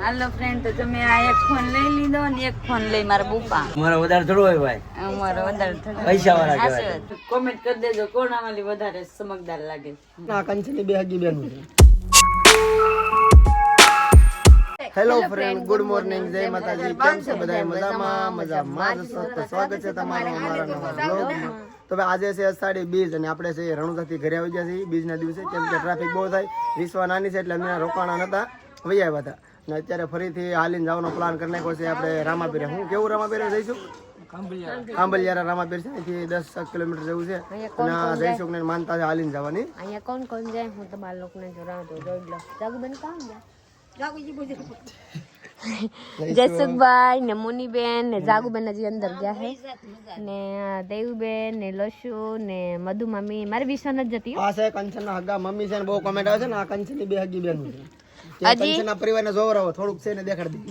હાલો friend, તો તમે આ એક ફોન લઈ લીધો ને એક ફોન લઈ મારા બુપા. મારો વધારે થોડો હોય ભાઈ, અમારો વધારે થતો. પૈસા વાળા કહેવાય. કોમેન્ટ કરી દેજો કોણ આમાંથી વધારે સમજદાર લાગે છે. ના કંચની બે હગી બેન છે. હેલો ફ્રેન્ડ, ગુડ મોર્નિંગ, જય માતાજી. કેમ છે બધા? મજામાં જ છો? તો સ્વાગત છે તમારું અમારા નવા વ્લોગમાં. તો ભાઈ આજે છે અષાઢી બીજ અને આપણે છે રણુજાથી ઘરે આવી ગયા છીએ બીજના દિવસે, કેમ કે ટ્રાફિક બહુ થાય. વિશ્વા નાની છે એટલે અમે રોકાણા નતા, વહી આવ્યા હતા. અને અત્યારે ફરીથી હાલીને જવાનો પ્લાન કરી નાખ્યો છે આપણે રામાપીરે. હું કેવું રામાપીરે જઈશું? આંબલિયારા રામાપીર છે, અહીંથી 10 કિલોમીટર જેવું છે. અને જઈશું ને માનતા છે હાલીને જવાની. અહીંયા કોણ કોણ જાય હું તમારા લોકોને જોડાવું તો જોઈ લો. જાગુબેન કામ જાય? જસુકભાઈ ને મુનીબેન ને જાગુબેન હજી અંદર ગયા છે, ને દેવુબેન ને લશુ ને મધુ મમ્મી. મારી વિશ્વાસ નથી જતી. આ છે કંચનના હગા મમ્મી છે ને બહુ કોમેન્ટ આવે છે ને આ કંચનની બે હગી બેન છે. કંચનના પરિવારને જોવરાવો થોડુંક છે ને દેખાડી દે.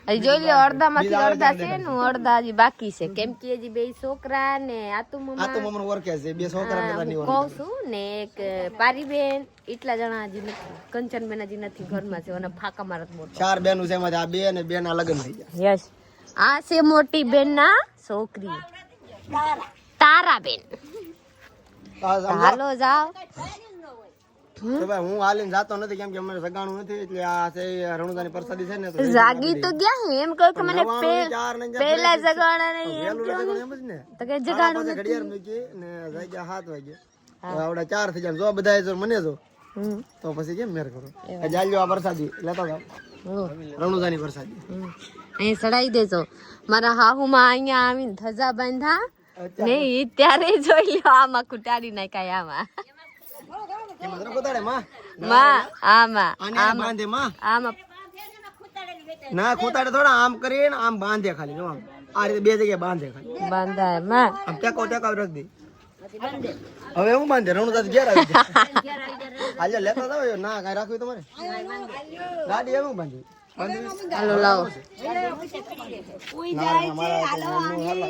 હજી જોઈ લો, અડધા માંથી અડધા છે ને અડધા હજી બાકી છે, કેમ કે હજી બે છોકરા ને આતુ મમ્મા ઓળખે છે, બે છોકરા કહું છું ને એક પારીબેન, એટલા જણા હજી નથી. કંચનબેન હજી નથી, ઘરમાં છે અને ફાકા મારત મોટો. 4 બેનો છે, એમાંથી આ બે અને બે ના લગ્ન થઈ ગયા. યસ, આ છે મોટી બેન ના છોકરી તારાબેન. હાલો જાઓ. તો ભાઈ હું હાલીને જાતો નથી, કેમ કે મને સગાણું નથી, એટલે આ છે રણુદાની પ્રસાદી છે ને તો જાગી તો ગયા હું એમ કહું કે મને પહેલા જગાણા નહીં એમ એમ જ ને. તો કે જગાણું ઘડિયાળ મૂકી ને જાગ્યા 7 વાગે, આવડા 4 થઈ જાય. જો બધા જો મને જો તો પછી કેમ મેર કરો. જાલજો આ પ્રસાદી લેતા જાવ, રણુદાની પ્રસાદી અહીં ચડાઈ દેજો. મારા હાહુમાં અહીંયા આવીને ધજા બાંધા ને ત્યારે જોઈ લો, આમાં કુટાડી નાખાય. આમાં ના ખૂતાડે થોડા આમ કરીને આમ બાંધે ખાલી. જો આ રીતે બે જગ્યાએ બાંધે ખાલી. બાંધાય માં આમ ટેકો રાખ દે. હવે હું બાંધે રણુદાસ ઘેર આવી જાય. હાલે લેતા જાવ. ના કઈ રાખવી તમારે ગાડી એવું બાંધી. હાલો લાવો.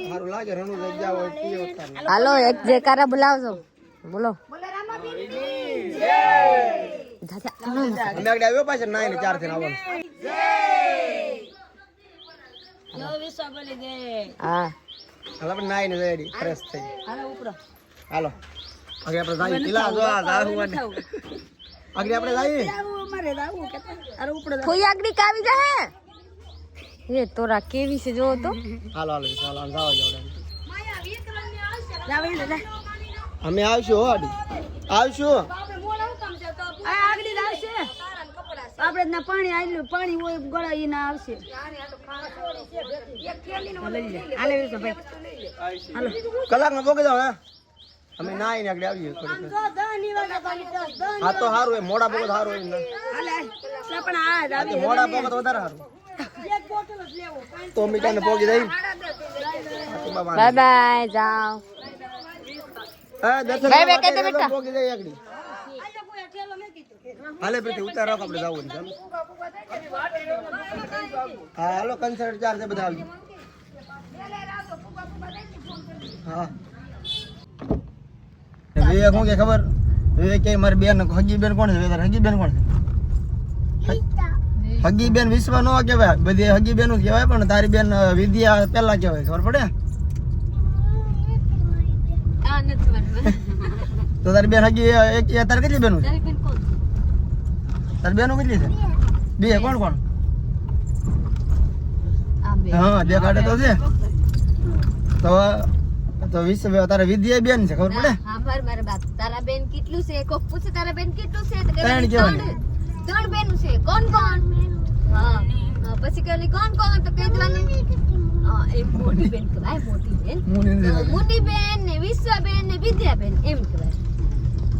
સારું લાગે રણુદાસ જાવ. હાલો એક જે કારા બોલાવજો, બોલો. આવ્યો પાછળ 9 ને 4 થી આવવાનું. હા હાલો આપણે 9 ને રેડી ફ્રેશ થઈ. હાલો આગળ આપણે જઈએ. કિલા જો આ જાહુ ને આગળ આપણે જઈએ. કોઈ આગળ કાવી જાય હે તોરા કેવી છે જો તો. હાલો જાવ અમે આવશું. હો આડી આવશું. આપણે ના પાણી આવેલું પાણી હોય ગળાઈ ના આવશે. કલાકમાં પોકી જાવ. હે અમે નાઈ ને આગળ આવીએ. હા તો સારું હોય, મોડા પોકો સારું હોય. મોડા પોકો તો વધારે સારું. તો મીઠાને પોકી જાય. બાય બાય જાઓ. પોકી જાય આગળ. હાલે પછી ઉતાર રાખ, આપણે જવું છે. હા હાલો કન્સર્ટ 4 છે, બધા આવજો. હા વિવેક હું કે ખબર? વિવેક કે મારી બેન હગી બેન કોણ છે? હગી બેન કોણ છે? હગી બેન વિશ્વા નો કહેવાય, બધી હગી બેન કહેવાય, પણ તારી બેન વિદ્યા પેલા કહેવાય. ખબર પડે? તો તારી બેન હગી એક તારે કેટલી બેન છે? તારી બેનો કેટલી છે? 2. કોણ કોણ? હા દેખાડે તો છે. તો વિશ્વ તારે વિદ્યા બેન છે, ખબર પડે? તારા બેન કેટલું છે? કોક પૂછે તારા બેન કેટલું છે? 3 કહેવાય. 3 બેન છે. કોણ કોણ? હા પછી કે કોણ કોણ? તો કહી દેવાનું એ મોટી બેન કહેવાય. મોટી બેન મોટી બેન ને વિશ્વાબેન ને વિદ્યાબેન એમ કહેવાય.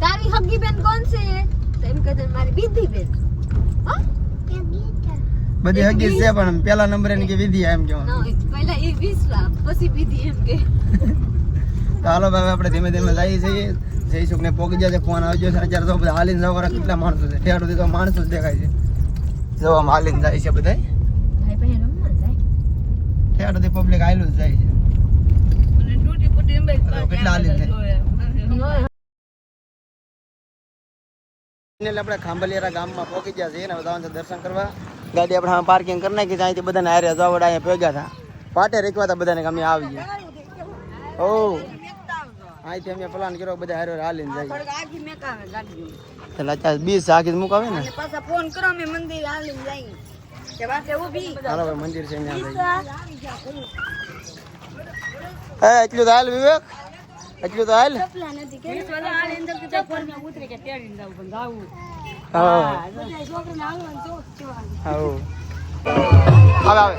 તારી હગી બેન કોણ છે? તો એમ કહે મારી વિધિ બેન. હા બધી હગી છે, પણ પેલા નંબર એની કે વિદ્યા એમ કહેવાનું. પહેલા એ વિશ્વા પછી વિધિ એમ કે. તો હાલો ભાઈ આપણે ધીમે ધીમે જઈએ છીએ. જઈશું ને પોકી જાય છે. ફોન આવી ગયો છે. અત્યારે તો બધા હાલીને જવા વાળા કેટલા માણસો છે. ઠેઠ તો માણસો જ દેખાય છે. જો આમ હાલીને જાય છે બધા. ઠેઠ પબ્લિક હાલું જ જાય છે. કેટલા હાલીને જાય. આપણે ખાંભલિયારા ગામમાં પહોંચી ગયા છીએ ને બધા દર્શન કરવા. ગાડી આપણે પાર્કિંગ કરી નાખી અહીંથી બધાને હારે જવડ અહીંયા ભેગા હતા પાટે રેખવા હતા બધાને કે અમે આવી ગયા ઓ અહીંથી અમે પ્લાન કર્યો બધા હારે હાલીને જાય આખી મેકાવે ગાડી એટલે અત્યારે 20 આખી મુકાવે ને પાછા ફોન કરો અમે મંદિર હાલીને જઈએ કે વાતે ઊભી હાલો ભાઈ મંદિર છે અહીંયા એટલું તો હાલ વિવેક એટલું તો હાલ ચપલા નથી કે હાલ અંદર તો ફોન માં ઉતરી કે તેડીને જાવ પણ જાવું હા બધા છોકરાને હાલવાનું ચોક ચવાનું આવો આવે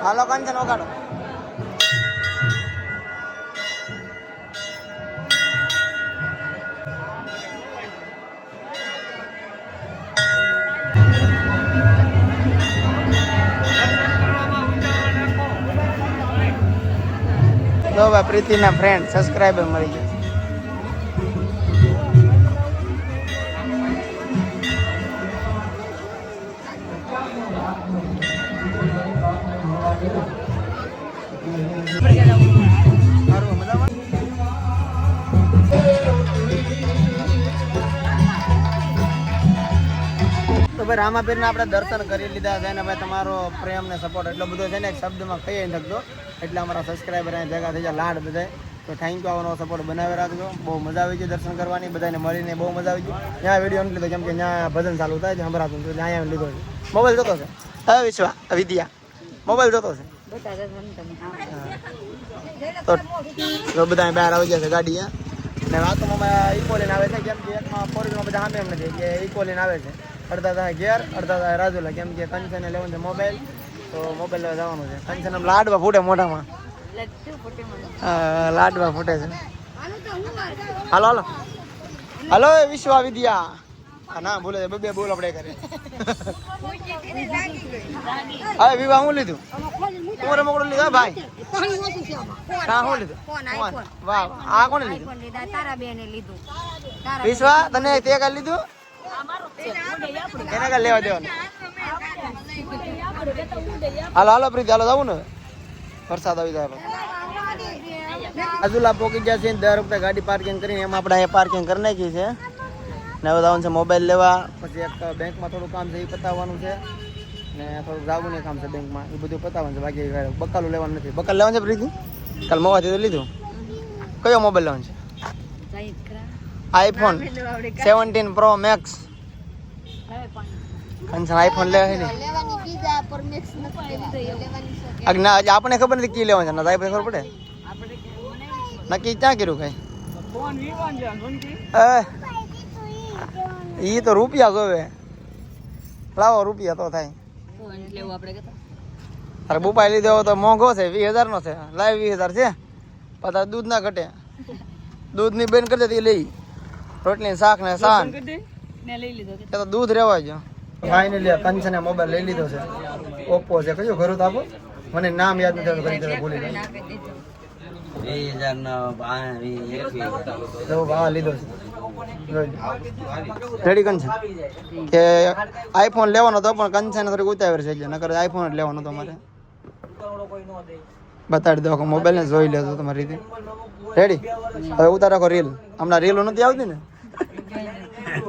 હાલો કંચન વગાડો તો ભાઈ પ્રીતિના ફ્રેન્ડ સબસ્ક્રાઇબર મળી ગયા તો ભાઈ રામાપીરના આપણે દર્શન કરી લીધા છે ને ભાઈ તમારો પ્રેમ ને સપોર્ટ એટલો બધો છે ને એક શબ્દમાં કહી નહીં શકતો એટલે અમારા સબસ્ક્રાઈબર અહીંયા ભેગા થઈ જાય લાડ બધાય તો થેન્ક યુ આવવાનો સપોર્ટ બનાવી રાખજો બહુ મજા આવી ગઈ દર્શન કરવાની બધાને મળીને બહુ મજા આવી ગઈ ત્યાં વિડીયો નથી લીધો કેમ કે ત્યાં ભજન ચાલુ થાય છે સંભળાતું એટલે અહીંયા લીધો છે મોબાઈલ જોતો છે હવે વિશ્વા વિદ્યા મોબાઈલ જોતો છે તો બધા બહાર આવી ગયા છે ગાડી ને વાતોમાં ઇકો લઈને આવે છે કેમ કે એકમાં ફોર વ્હીલમાં બધા સામે એમ નથી કે ઇકો લઈને આવે છે અડધા થાય ઘેર અડધા થાય રાજુલા કેમ કે કંચને લેવાનું છે મોબાઈલ તો મોબાઈલ લેવા જવાનું છે કંચન લાડવા ફૂટે મોઢામાં લાડવા ફૂટે છે હાલો હાલો હાલો વિશ્વા વિદ્યા ના બોલે બે બોલ આપણે કરે હવે વિવાહ હું લીધું હું રમકડું લીધું ભાઈ હા હું લીધું વાહ આ કોને લીધું વિશ્વા તને તે કાલ લીધું એને કાલ લેવા દેવાનું હાલો હાલો પ્રીતિ હાલો જવું ને વરસાદ આવી જાય આજુલા પોકી ગયા છે 10 રૂપિયા ગાડી પાર્કિંગ કરીને એમાં આપણે અહીંયા પાર્કિંગ કરી નાખી છે ને હવે જવાનું છે મોબાઈલ લેવા પછી એક બેંકમાં થોડું કામ છે એ પતાવવાનું છે ને થોડુંક જાગુનું કામ છે બેંકમાં એ બધું પતાવવાનું છે બાકી બકાલું લેવાનું નથી બકાલ લેવાનું છે પ્રીતિ કાલ મોવાથી તો લીધું કયો મોબાઈલ લેવાનો છે આઈફોન 17 પ્રો મેક્સ કંચન આઈફોન લેવા છે ને ના આપણે ખબર નથી કી લેવાનું છે ના આપણે ખબર પડે નક્કી ક્યાં કર્યું કઈ ઈ તો રૂપિયા જોવે લાવો રૂપિયા તો થાય અરે બુપાઈ લીધો તો મોંઘો છે 20,000 નો છે લાઈવ 20,000 છે પાછા દૂધ ના ઘટે દૂધ ની બેન કરી દે લઈ રોટલી શાક ને સાન તો દૂધ રેવા જો ફાઇનલી કંચને મોબાઈલ લઈ લીધો છે ઓપ્પો છે કયો ઘર તો આપો મને નામ યાદ નથી કરી ભૂલી ગયો 2021 લીધો છે રેડી કંચન કે આઈફોન લેવાનો તો પણ કંચન થોડીક ઉતાવળ છે એટલે નકર આઈફોન જ લેવાનો તો મારે બતાડી દો મોબાઈલ ને જોઈ લેજો તમારી રીતે રેડી હવે ઉતાર રાખો રીલ હમણાં રીલો નથી આવતી ને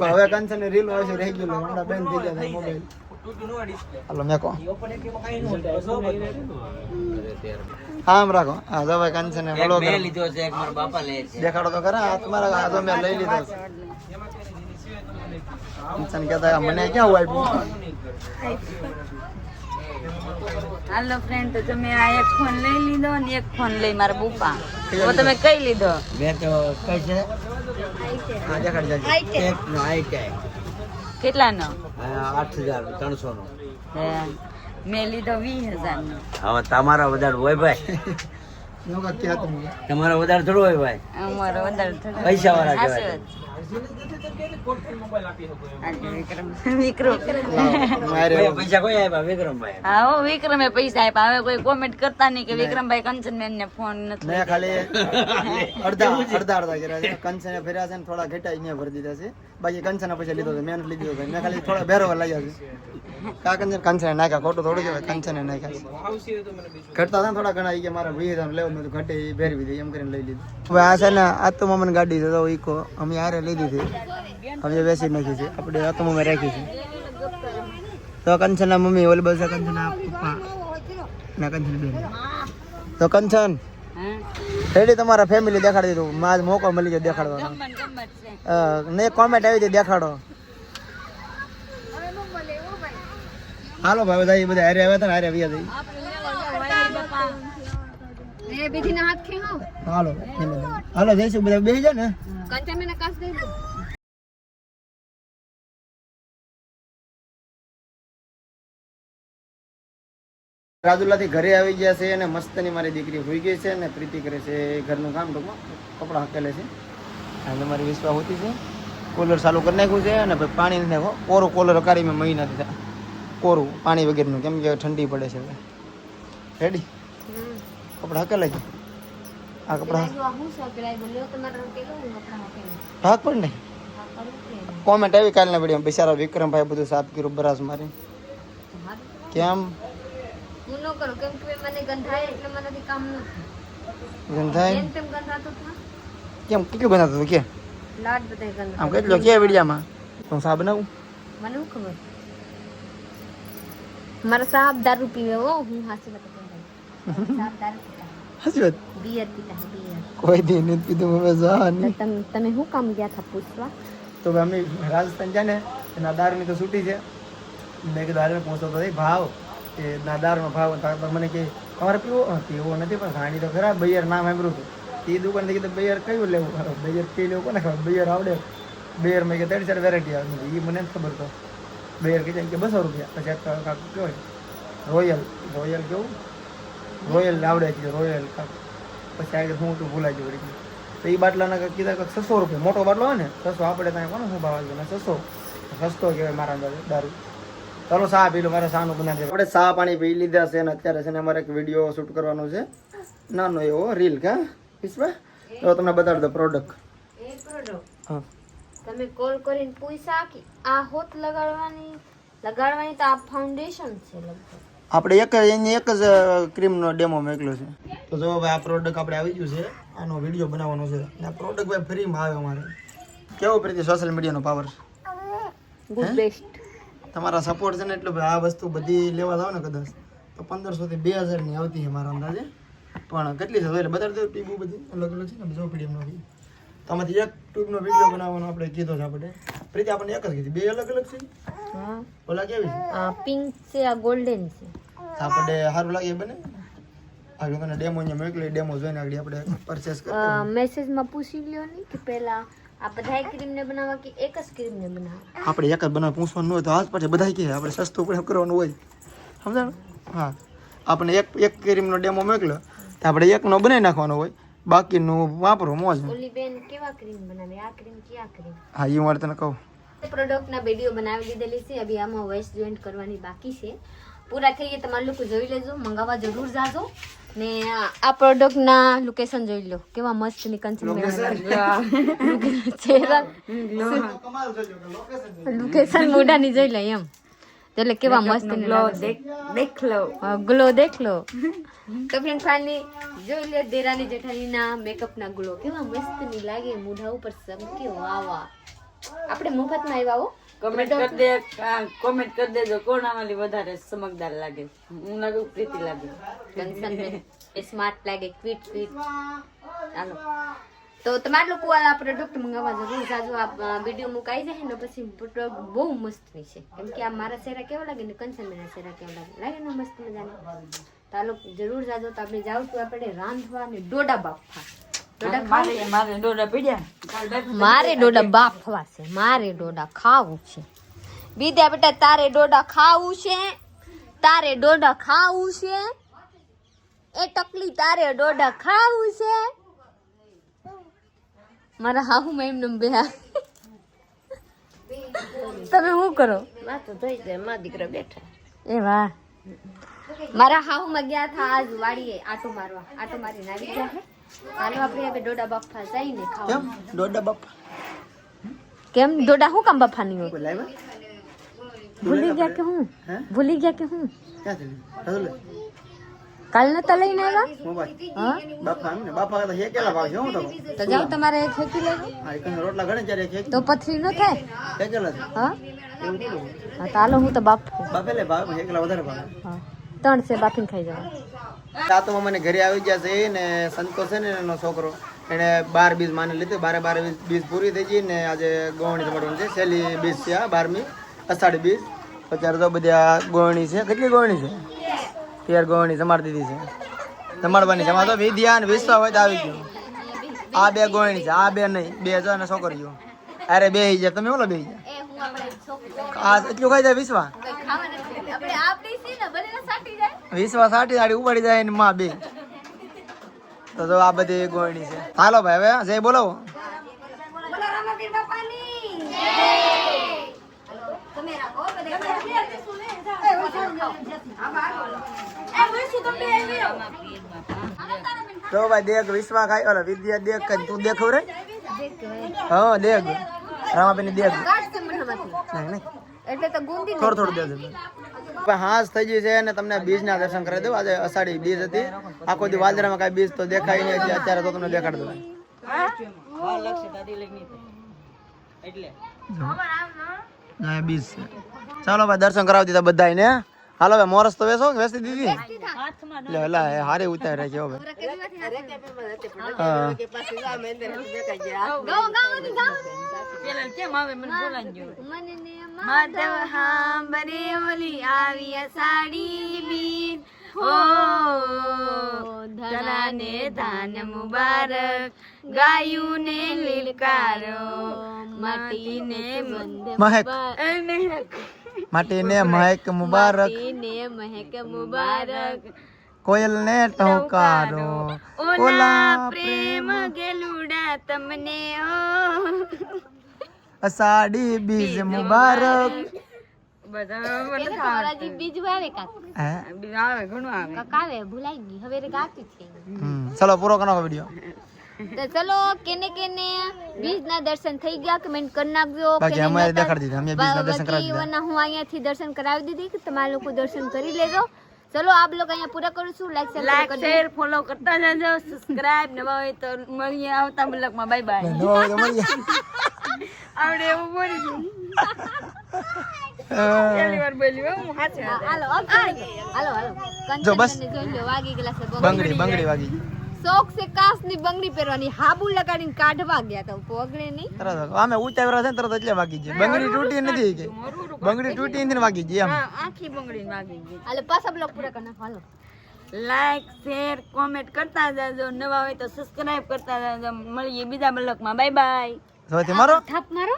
હવે કંચન રીલ આવશે રેગ્યુલર હમણાં બેન થઈ જાય મોબાઈલ હાલો મેકો હા એમ રાખો હા જો ભાઈ કંચન ને ફોલો કરો લીધો છે એક મારા બાપા લે છે દેખાડો તો ખરા આ તમારા આ તો મેં લઈ લીધો છે કંચન કહેતા મને ક્યાં આપ્યું હાલો ફ્રેન્ડ, તો તમે આ એક ફોન લઈ લીધો ને એક ફોન લઈ મારા બુપા. તો તમે કઈ લીધો? મેં તો કઈ છે હા દેખાડ જાય ટેકનો આઈટેક કેટલાનો? 8,300 નો. મેં લીધો 20,000 નો. હવે તમારા વધારે હોય ભાઈ, નો કા કે હતું તમારા વધારે થોડું હોય ભાઈ, અમારો વધારે થતો. પૈસા વાળા સાચી કહેવાય. વાત. આજે વિક્રમ ભાઈ, પૈસા કોઈ આપ્યા વિક્રમભાઈ? હા હો, વિક્રમે પૈસા આપ્યા. હવે કોઈ કોમેન્ટ કરતા નહીં કે વિક્રમભાઈ કંચનબેન ને ફોન નથી. મેં ખાલી અડધા કર્યા છે. કંચને ફેર્યા છે ને થોડા ઘેટા અહીંયા ભરી દીધા છે. બાકી કંચના પૈસા લીધો છે, મેં નથી લીધો ભાઈ. મેં ખાલી થોડા બેરવા લાગ્યા છે. કા કંચને નાખ્યા, ખોટું થોડું કહેવાય. કંચને નાખ્યા ઘટતા હતા ને થોડા ઘણા. કે મારા 20,000 લેવું, મેં તો ઘટે એ ભેરવી દે એમ કરીને લઈ લીધું. હવે આ છે ને આત્મામાની ગાડી છે તો ઈકો અમે હારે લીધી હતી, અમે બેસી નાખી છે. આપણે આત્મામાં રાખી છે. તો કંચના મમ્મી ઓલી બસ કંચના પપ્પા ના કંચન બેન. તો કંચન રેડી તમારા ફેમિલી દેખાડી દીધું. માજ મોકો મળી ગયો દેખાડવાનો. ને કોમેન્ટ આવી હતી દેખાડો. હાલો ભાઈ બધા હારે આવ્યા હતા ને હારે આવ્યા હતા. હાલો હાલો જઈશું બધા બેસી જાય ને. રાજુલા થી ઘરે આવી ગયા છે અને મસ્તની મારી દીકરી હોઈ ગઈ છે ને પ્રીતિ કરે છે ઘરનું કામ. ટૂંકમાં કપડા હકેલે છે અને મારી વિશ્વા હોતી છે. કોલર ચાલુ કરી નાખ્યું છે અને પાણી નથી નાખો. કોરું કોલર કાઢી મેં મહી નથી થાય, કોરું પાણી વગેરેનું, કેમ કે ઠંડી પડે છે. હવે રેડી કપડા હકેલે છે. આ કપડા ઢાક પણ નહીં. કોમેન્ટ આવી કાલના વિડીયો બિચારા વિક્રમભાઈ બધું સાફ કર્યું બરાસ મારી. કેમ ગંધાય કેમ કેટલું ગંધાતું હતું કે આમ કેટલો કે વિડીયામાં હું સાહેબ બનાવું? મને શું ખબર, મારા સાહેબ દારૂ પીવે. હું હાસી વાત સાચી વાત. બિયર પીતા બિયર. કોઈ દી નથી પીધું અમે જાન. તમે શું કામ ગયા હતા પૂછવા? તો અમે રાજસ્થાન જાય ને એના દારૂની તો છૂટી છે. મેં કીધું હારે પહોંચતો તો ભાવ કે ના દારૂનો ભાવ. મને કે તમારે પીવો નથી પણ ખાણી તો ખરા. બૈયર નામ સાંભળ્યું હતું. એ દુકાનથી કીધું બૈયર કયું લેવું? બૈયર પી લેવું કોને ખબર? બૈયર આવડે? બૈયર મેં કે 3-4 વેરાયટી આવે. એ મને નથી ખબર. તો બૈયર કીધું કે 200 રૂપિયા. પછી કહેવાય રોયલ કેવું રોયલ આવડે છે રોયલ. પછી આગળ હું તું ભૂલાઈ ગયું વળી. તો એ બાટલાના કીધા કે 600 રૂપિયા. મોટો બાટલો હોય ને 600. આપણે ત્યાં કોને શું ભાવ આવ્યો? 600 સસ્તો કહેવાય મારા અંદાજે દારૂ. ચાલો ચા પી લો, મારે ચાનું બનાવી દે. આપણે ચા પાણી પી લીધા છે અને અત્યારે છે ને અમારે એક વિડીયો શૂટ કરવાનો છે, નાનો એવો રીલ. કા વિશ્વા તો તમને બતાડી દો પ્રોડક્ટ. હા તમે કોલ કરીને પૂછા કે આ હોત લગાડવાની તો આ ફાઉન્ડેશન છે લગભગ. આપણે એની એક જ ક્રીમનો ડેમો મોકલ્યો છે. તો જો ભાઈ આ પ્રોડક્ટ આપણે આવી ગયું છે. આનો વિડીયો બનાવવાનો છે અને આ પ્રોડક્ટ ભાઈ ફ્રીમાં આવે અમારે. કેવું પ્રીતિ સોશિયલ મીડિયાનો પાવર? Good best. તમારા સપોર્ટ છે ને એટલે ભાઈ આ વસ્તુ બધી લેવા જાવ ને કદાચ તો 1500 થી 2000 ની આવતી છે મારા અંદાજે. પણ કેટલી છે એટલે બતાવી દો. ટ્યુબ બધી અલગ અલગ છે ને, જો પીડીએમ નો તો આમાંથી એક ટ્યુબનો વિડીયો બનાવવાનો આપણે કીધો છે. આપણે પ્રીતિ આપણને એક જ કીધી, બે અલગ અલગ છે. હા ઓલા કેવી છે? આ પિંક છે, આ ગોલ્ડન છે. આપણે સારું લાગે બને. આગળ મને ડેમો અહીંયા મોકલી, ડેમો જોઈને આગળ આપણે પરચેસ કરી. મેસેજમાં પૂછી લ્યો ને કે પહેલા આ બધાય ક્રીમ ને બનાવવા કે એક જ ક્રીમ ને બનાવવા? આપણે એક જ બનાવ પૂછવાનું હોય તો હાથ પછી બધા કે આપણે સસ્તું પણ કરવાનું હોય, સમજાણ? હા આપણે એક ક્રીમનો ડેમો મોકલ્યો તો આપણે એકનો બનાવી નાખવાનો હોય, બાકીનું વાપરો મોજ. ઓલી બેન કેવા ક્રીમ બનાવે? આ ક્રીમ કે આ ક્રીમ? હા એ મારે તને કહું. પ્રોડક્ટના વિડીયો બનાવી દીધેલી છે. અભી આમાં વોઇસ જોઈન્ટ કરવાની બાકી છે. પૂરા થઈ ગયા તમારે લોકો જોઈ લેજો, મંગાવવા જરૂર જાજો. ને આ પ્રોડક્ટના લોકેશન જોઈ લો, કેવા મસ્ત નિકંચન લોકેશન મોઢાની જોઈ લે એમ. એટલે કેવા મસ્ત ગ્લો દેખ લો. તો ફ્રેન્ડ ફાઇનલી જોઈ લે દેરાની જેઠાણીના મેકઅપના ગ્લો કેવા મસ્ત ની લાગે મોઢા ઉપર ચમકે. વાહ વાહ. આપણે મફતમાં આવ્યા હો. કોમેન્ટ કરી દેજો કોણ આમાંથી વધારે ચમકદાર લાગે. હું લાગુ પ્રીતિ લાગે. કંચન સ્માર્ટ લાગે, ક્વિટ. ચાલો તો તમારે લોકો આ પ્રોડક્ટ મંગાવવા જરૂર જાજો. આ વિડીયો મુકાઈ જાય ને પછી પ્રોડક્ટ બહુ મસ્ત છે. કેમ કે આ મારા ચહેરા કેવા લાગે ને કંચનબેનના ચહેરા કેવા લાગે ને મસ્ત મજાના. તો આ લોકો જરૂર જાજો. તો આપણે જાવ તો આપણે રાંધવા ને ડોડા બાફવા. મારે ડોડા પીડ્યા. મારે ડોડા બાફવા છે. મારે ડોડા ખાવું છે. વિદ્યા બેટા તારે ડોડા ખાવું છે. તારે ડોડા ખાવું છે. એ ટકલી તારે ડોડા ખાવું છે. મારા હાહુ માં એમને બેહા. તમે શું કરો? એ વાહ. મારા હાહુ માં ગયા થા આજ વાડીએ આટો મારવા. આટો મારીને આવી ગયા છે. હાલો આપણે હવે ડોડા બાફા જઈને ખાવા. કેમ દોડા બાપા કેમ ડોડા શું કામ બાફાની હોય? કોઈ લાવ્યા ભૂલી ગયા કે હું? હે ભૂલી ગયા કે હું? ક્યાંથી હજુ કાલ નતા લઈને આવ્યા? મોબાઈલ હા બાપા એમ ને બાપા તો હેકેલા ભાવ છે હું તો તો જાઓ તમારે ખેંચી લેજો. હા એ કઈ રોટલા ઘણે ત્યારે ખેક તો પથરી ન થાય. હેકેલા છે હા એવું કેવું હા તો હાલો હું તો બાફું. બાપેલે ભાવ હેકેલા વધારે ભાવ હા 3 છે બાફીને ખાઈ જવા. તાતો મને ઘરે આવી ગયા છે ને સંતોષ છે ને એનો છોકરો એને 12 બીજ માની લીધી. 12 બીજ પૂરી થઈ ગઈ ને આજે ગોવણી જમાડવાની છે. છેલ્લી બીજ છે આ 12મી અષાઢી બીજ. અત્યારે તો બધી આ ગોવણી છે. કેટલી ગોવણી છે? 13 ગોવણી જમાડી દીધી છે. જમાડવાની છે. આમાં તો વિદ્યા ને વિશ્વા હોય તો આવી ગયું. આ 2 ગોવણી છે. આ 2 નહીં 2 છે અને છોકરીઓ. અરે 2 જાય તમે ઓલો 2 જાય. એ હું આપણે છોકરો આ એટલું ખાઈ જાય વિશ્વા. કઈ ખાવા નથી. આપણે આપડી છે ને બનેલા સાટી જાય. વિશ્વા સાટી સાડી ઉપાડી જાય ને માં 2. તો જો આ બધી ગોવણી છે. હાલો ભાઈ હવે જય બોલાવો. બોલો રામાપીર બાપાની જય. તમે રાખો તો ભાઈ દેખ વિશ્વા ખાઈ ઓલો વિદ્યા દેખ કઈ તું દેખવ રે. હા દેખ રામાબેન દેખ નહીં નહીં એટલે તો ગુંદી થોડું દેજો. હાસ થઈ ગઈ છે અને તમને બીજના દર્શન કરાવી દઉં. આજે અષાઢી બીજ હતી. આખો દી વાજરામાં કાંઈ બીજ તો દેખાય નહીં. એટલે અત્યારે તો તમને દેખાડી દઉં. એટલે બીજ છે. ચાલો ભાઈ દર્શન કરાવી દીધા બધાને. હાલો ભાઈ મોરસ તો વેસો વેસી દીધી. લે લા હારે ઉતારે છે હવે. હા પેલા કેમ આવે મને બોલાવી ગયો. મને ને માધવ હાંભરે ઓલી આવી અષાઢી બીજ. ઓ ધરાને ધાન મુબારક. ગાયું ને લીલકારો. માટીને મહેક માટીને મહેક મુબારક. ને મહેક મુબારક. કોયલ ને ટહુકારો. ઓલા પ્રેમ ગેલુડા તમને ઓ. અષાઢી બીજ મુબારક. બધા મને હજી બીજું આવે કાક હે આવે ઘણું આવે. કાક આવે ભૂલાઈ ગઈ હવે રે ગાતી છે. ચલો પૂરો કરો વિડીયો. તો ચલો કેને કેને બીજના દર્શન થઈ ગયા કમેન્ટ કરી નાખજો. બાકી અમારે દેખાડી દીધા. અમે બીજના દર્શન કરાવી દીધા. બાકી હું અહીંયાથી દર્શન કરાવી દીધી કે તમારા લોકો દર્શન કરી લેજો. ચલો આપ લોકો અહીંયા પૂરા કરું છું. લાઈક શેર ફોલો કરતા જાજો. સબસ્ક્રાઇબ નવા હોય તો મળીએ આવતા બ્લોગમાં. Bye bye. આવડે એવું બોલી દઉં. પહેલી વાર બોલી હો હું સાચે. હાલો હાલો હાલો જો બસ. કંચનને જોઈ લો વાગી ગયેલા છે બંગડી વાગી ગઈ. શોખ છે કાસની બંગડી પહેરવાની. હાબુ લગાડીને કાઢવા ગયા તો પગડે નહીં. તરત અમે ઉતાવળા છે ને તરત એટલે વાગી ગઈ. બંગડી તૂટી નથી કે બંગડી તૂટી નથી વાગી ગઈ એમ. આખી બંગડી વાગી ગઈ. હાલો પાછા બ્લોગ પૂરા કરી નાખો. હાલો લાઈક શેર કોમેન્ટ કરતા જાજો. નવા હોય તો સબસ્ક્રાઇબ કરતા જાજો. મળીએ બીજા બ્લોગમાં. Bye bye. જો તે મારો થાપ મારો.